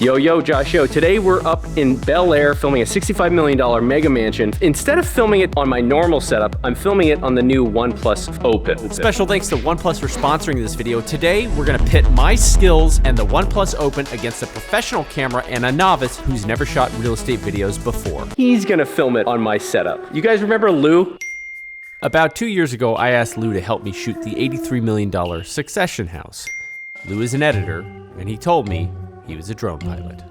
Yo, Josh, today we're up in Bel Air filming a $65 million mega mansion. Instead of filming it on my normal setup, I'm filming it on the new OnePlus Open. Special thanks to OnePlus for sponsoring this video. Today, we're gonna pit my skills and the OnePlus Open against a professional camera and a novice who's never shot real estate videos before. He's gonna film it on my setup. You guys remember Lou? About 2 years ago, I asked Lou to help me shoot the $83 million Succession house. Lou is an editor, and he told me he was a drone pilot.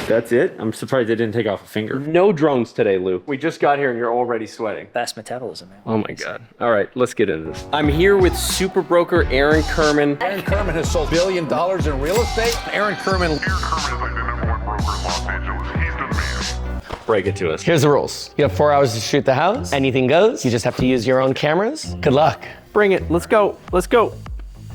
That's it? I'm surprised they didn't take off a finger. No drones today, Lou. We just got here and you're already sweating. Fast metabolism, man. Oh my God. All right, let's get into this. I'm here with super broker Aaron Kerman. Aaron Kerman has sold $1 billion in real estate. Aaron Kerman is like the #1 broker in Los Angeles. He's the man. Break it to us. Here's the rules. You have 4 hours to shoot the house. Anything goes. You just have to use your own cameras. Good luck. Bring it. Let's go. Let's go.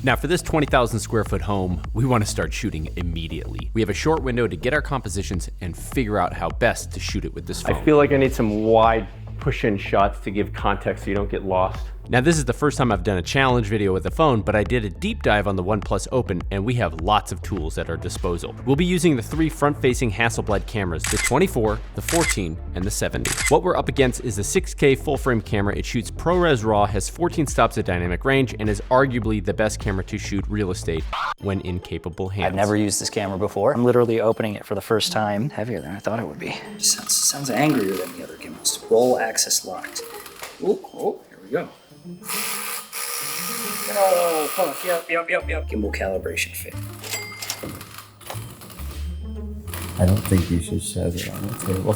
Now for this 20,000 square foot home, we want to start shooting immediately. We have a short window to get our compositions and figure out how best to shoot it with this phone. I feel like I need some wide push-in shots to give context so you don't get lost. Now this is the first time I've done a challenge video with a phone, but I did a deep dive on the OnePlus Open and we have lots of tools at our disposal. We'll be using the 3 front-facing Hasselblad cameras, the 24, the 14, and the 70. What we're up against is the 6K full-frame camera. It shoots ProRes RAW, has 14 stops at dynamic range, and is arguably the best camera to shoot real estate when in capable hands. I've never used this camera before. I'm literally opening it for the first time. Heavier than I thought it would be. Sounds angrier than the other cameras. Roll access locked. Oh, here we go. Oh, fuck, yep. Gimbal calibration fit. I don't think you should set it on the table.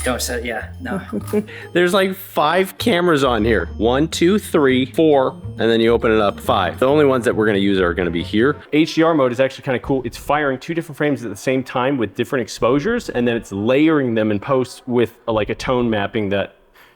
Don't set it, yeah, no. There's like 5 cameras on here. 1, 2, 3, 4, and then you open it up, 5. The only ones that we're gonna use are gonna be here. HDR mode is actually kind of cool. It's firing 2 different frames at the same time with different exposures, and then it's layering them in post with like a tone mapping that,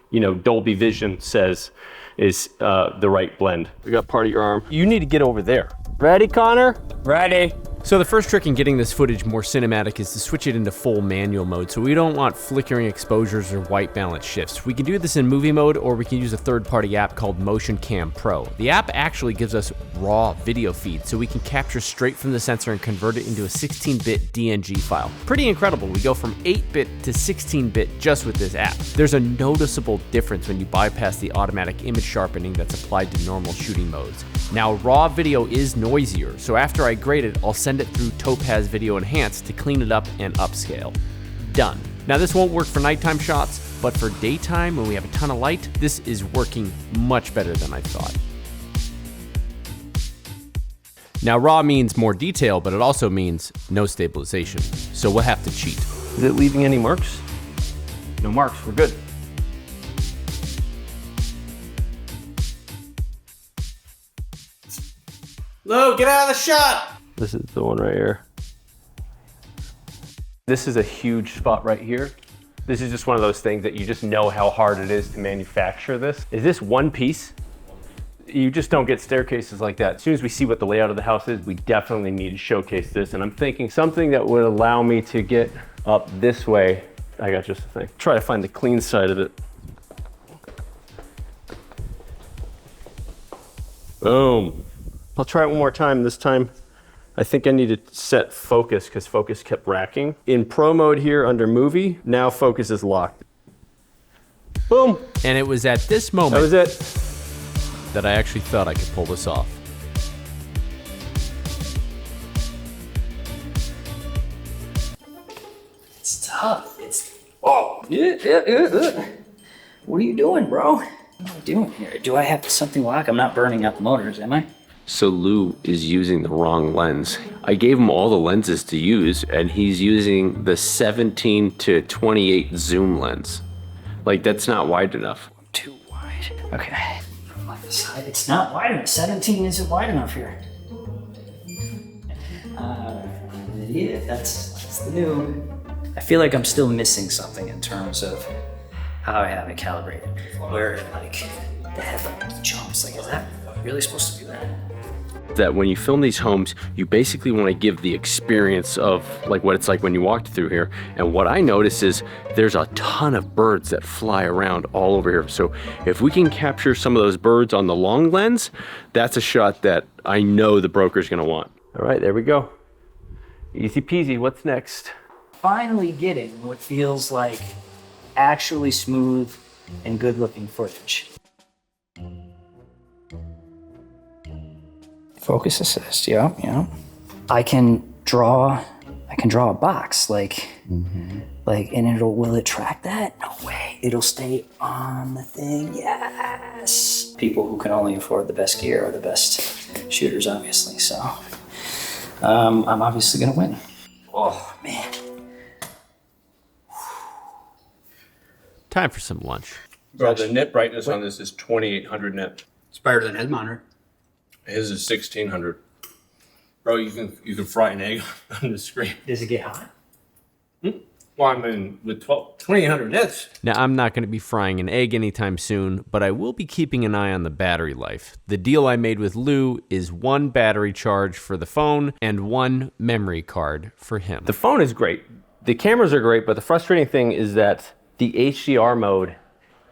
you know, Dolby Vision says is the right blend. We got part of your arm. You need to get over there. Ready, Connor? Ready. So the first trick in getting this footage more cinematic is to switch it into full manual mode, so we don't want flickering exposures or white balance shifts. We can do this in movie mode, or we can use a third-party app called Motion Cam Pro. The app actually gives us raw video feed, so we can capture straight from the sensor and convert it into a 16-bit DNG file. Pretty incredible. We go from 8-bit to 16-bit just with this app. There's a noticeable difference when you bypass the automatic image sharpening that's applied to normal shooting modes. Now, raw video is noisier, so after I grade it, I'll send it through Topaz Video Enhance to clean it up and upscale. Done. Now, this won't work for nighttime shots, but for daytime, when we have a ton of light, this is working much better than I thought. Now, raw means more detail, but it also means no stabilization, so we'll have to cheat. Is it leaving any marks? No marks, we're good. Lou, get out of the shot! This is the one right here. This is a huge spot right here. This is just one of those things that you just know how hard it is to manufacture this. Is this one piece? You just don't get staircases like that. As soon as we see what the layout of the house is, we definitely need to showcase this. And I'm thinking something that would allow me to get up this way. I got just a thing. Try to find the clean side of it. Boom. I'll try it one more time. This time, I think I need to set focus because focus kept racking. In pro mode here under movie, now focus is locked. Boom. And it was at this moment That was it. that I actually thought I could pull this off. It's tough. Yeah. What are you doing, bro? What am I doing here? Do I have something locked? I'm not burning out the motors, am I? So Lou is using the wrong lens. I gave him all the lenses to use and he's using the 17 to 28 zoom lens. Like that's not wide enough. Too wide. Okay. From the side, it's not wide enough. 17 isn't wide enough here. Yeah, that's the new. I feel like I'm still missing something in terms of how I have it calibrated. Where like the headlight jumps. Like, is that really supposed to do that? That when you film these homes, you basically want to give the experience of like what it's like when you walked through here. And what I notice is there's a ton of birds that fly around all over here. So if we can capture some of those birds on the long lens, that's a shot that I know the broker's going to want. All right, there we go. Easy peasy, what's next? Finally getting what feels like actually smooth and good looking footage. Focus assist, yeah. I can draw a box like, and will it track that? No way. It'll stay on the thing, yes. People who can only afford the best gear are the best shooters, obviously, so. I'm obviously gonna win. Oh, man. Time for some lunch. Bro, the nit brightness on this is 2800 nit. It's better than his monitor. His is 1600. Bro, you can fry an egg on the screen. Does it get hot? Well, I mean, with 2800 nits. Now, I'm not going to be frying an egg anytime soon, but I will be keeping an eye on the battery life. The deal I made with Lou is 1 battery charge for the phone and 1 memory card for him. The phone is great. The cameras are great, but the frustrating thing is that the HDR mode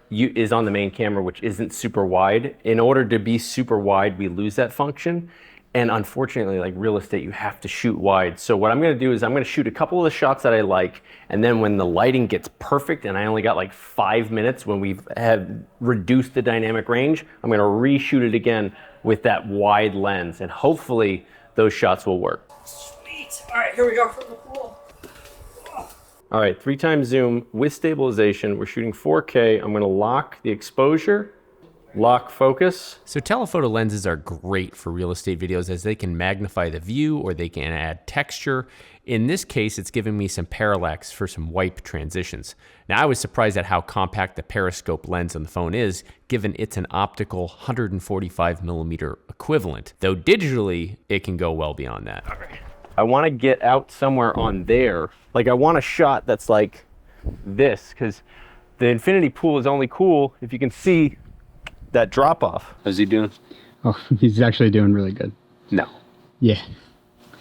is on the main camera, which isn't super wide. In order to be super wide, we lose that function. And unfortunately, like real estate, you have to shoot wide. So what I'm gonna do is I'm gonna shoot a couple of the shots that I like, and then when the lighting gets perfect and I only got like 5 minutes when we have reduced the dynamic range, I'm gonna reshoot it again with that wide lens, and hopefully those shots will work. Sweet. All right, here we go from the pool. All right, 3x zoom with stabilization. We're shooting 4K. I'm gonna lock the exposure, lock focus. So telephoto lenses are great for real estate videos as they can magnify the view or they can add texture. In this case, it's giving me some parallax for some wipe transitions. Now, I was surprised at how compact the Periscope lens on the phone is, given it's an optical 145mm equivalent, though digitally, it can go well beyond that. All right. I wanna get out somewhere on there. Like I want a shot that's like this, because the infinity pool is only cool if you can see that drop off. How's he doing? Oh, he's actually doing really good. No. Yeah.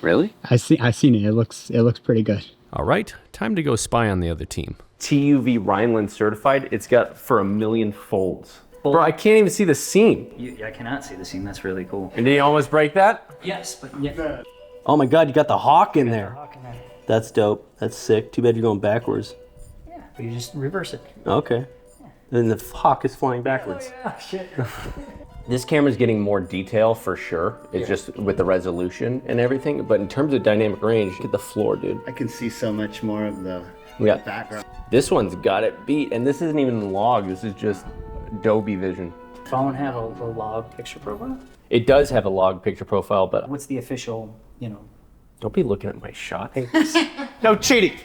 Really? I seen it. It looks pretty good. All right, time to go spy on the other team. TUV Rhineland certified. It's got for 1,000,000 folds. Bro, I can't even see the seam. I cannot see the seam. That's really cool. And did he almost break that? Yes, but yeah. Oh my God, you got the hawk in there. Hawk in there. That's dope. That's sick. Too bad you're going backwards. Yeah, but you just reverse it. Okay. Then the hawk is flying backwards. Oh, shit. This camera's getting more detail for sure. It's just with the resolution and everything. But in terms of dynamic range, look at the floor, dude. I can see so much more of the background. This one's got it beat. And this isn't even log. This is just Dolby Vision. Phone have a log picture profile? It does have a log picture profile, but What's the official, don't be looking at my shot. No cheating.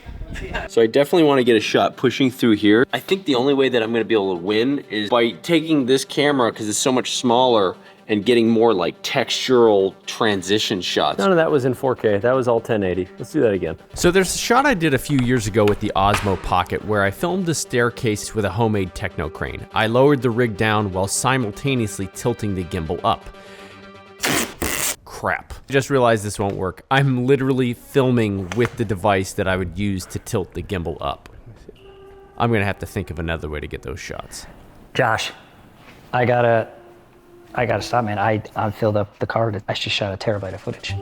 So I definitely want to get a shot pushing through here. I think the only way that I'm going to be able to win is by taking this camera, because it's so much smaller, and getting more like textural transition shots. None of that was in 4K. That was all 1080. Let's do that again. So there's a shot I did a few years ago with the Osmo Pocket where I filmed the staircase with a homemade techno crane. I lowered the rig down while simultaneously tilting the gimbal up. Crap. I just realized this won't work. I'm literally filming with the device that I would use to tilt the gimbal up. I'm gonna have to think of another way to get those shots. Josh, I gotta stop, man. I filled up the card. I just shot a terabyte of footage.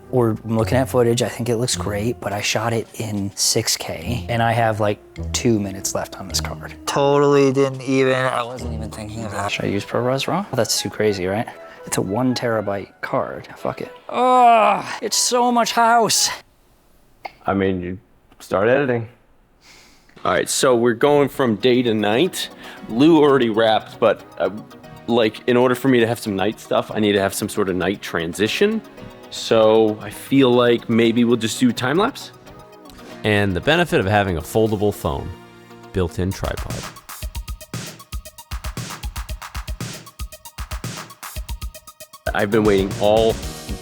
We're looking at footage. I think it looks great, but I shot it in 6K and I have like 2 minutes left on this card. I wasn't even thinking of that. Should I use ProRes RAW? That's too crazy, right? It's a 1 terabyte card. Fuck it. Oh, it's so much house. I mean, you start editing. All right, so we're going from day to night. Lou already wrapped, but like in order for me to have some night stuff, I need to have some sort of night transition. So I feel like maybe we'll just do time lapse. And the benefit of having a foldable phone, built-in tripod. I've been waiting all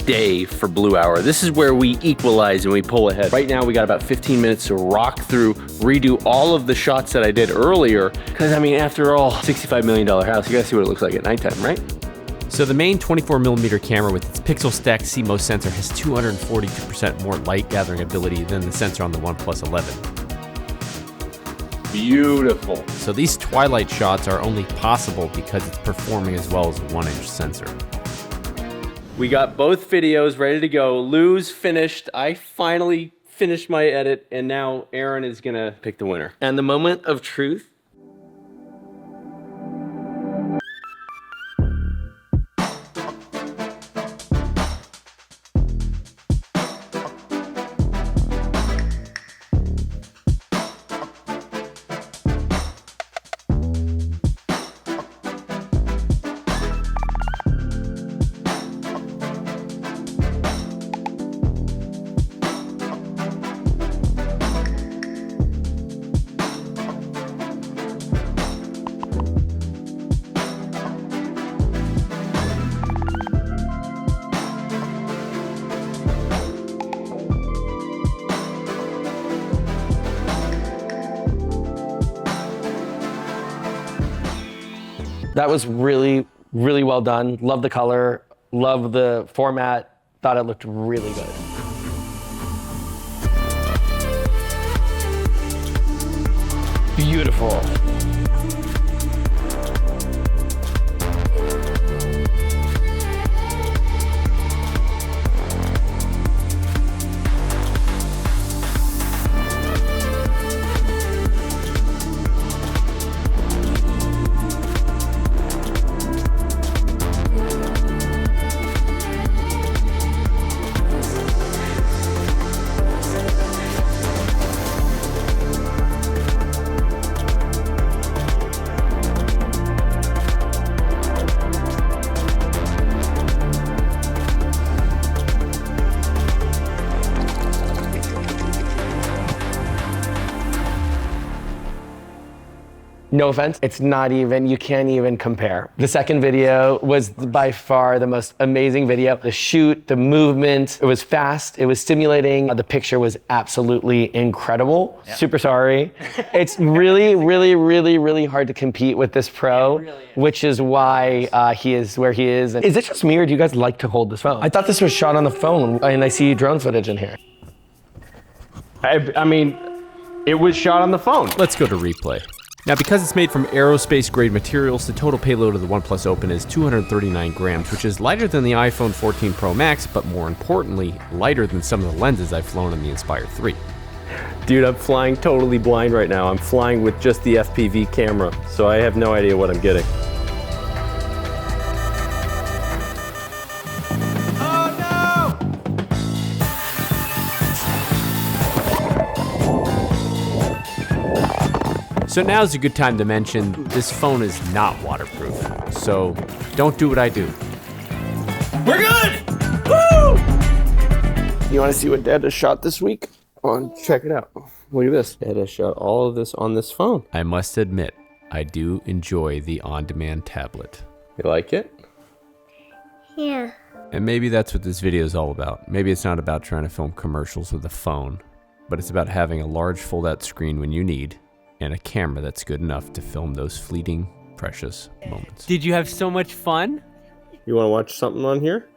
day for Blue Hour. This is where we equalize and we pull ahead. Right now we got about 15 minutes to rock through, redo all of the shots that I did earlier. Because I mean, after all, $65 million house, you gotta see what it looks like at nighttime, right? So the main 24mm camera with its pixel stacked CMOS sensor has 242% more light gathering ability than the sensor on the OnePlus 11. Beautiful. So these twilight shots are only possible because it's performing as well as a 1-inch sensor. We got both videos ready to go. Lou's finished. I finally finished my edit, and now Aaron is gonna pick the winner. And the moment of truth. That was really, really well done. Love the color, love the format. Thought it looked really good. Beautiful. No offense, it's not even, you can't even compare. The second video was by far the most amazing video. The shoot, the movement, it was fast, it was stimulating. The picture was absolutely incredible. Yeah. Super sorry. It's really, really, really, really hard to compete with this pro, really which is why he is where he is. And is it just me or do you guys like to hold this phone? I thought this was shot on the phone and I see drone footage in here. I mean, it was shot on the phone. Let's go to replay. Now, because it's made from aerospace grade materials, the total payload of the OnePlus Open is 239 grams, which is lighter than the iPhone 14 Pro Max, but more importantly, lighter than some of the lenses I've flown on the Inspire 3. Dude, I'm flying totally blind right now. I'm flying with just the FPV camera, so I have no idea what I'm getting. So now's a good time to mention this phone is not waterproof, so don't do what I do. We're good! Woo! You want to see what Dad has shot this week? Check it out. Look at this. Dad has shot all of this on this phone. I must admit, I do enjoy the on-demand tablet. You like it? Yeah. And maybe that's what this video is all about. Maybe it's not about trying to film commercials with a phone, but it's about having a large fold-out screen when you need, and a camera that's good enough to film those fleeting, precious moments. Did you have so much fun? You want to watch something on here?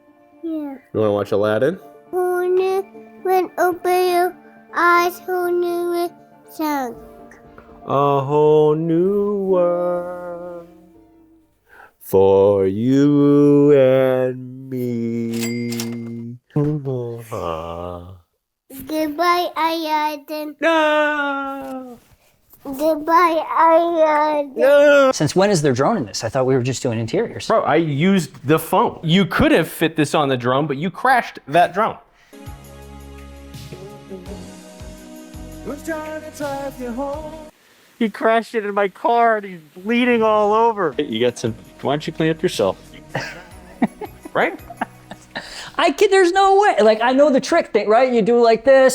Yeah. You want to watch Aladdin? When open your eyes, whole new song. A whole new world for you and me. Goodbye, Aladdin. No! Goodbye, Aladdin. No! Since when is there drone in this? I thought we were just doing interiors. Bro, I used the phone. You could have fit this on the drone, but you crashed that drone. He crashed it in my car and he's bleeding all over. You got some, why don't you clean up yourself? Right? There's no way. Like, I know the trick thing, right? You do like this.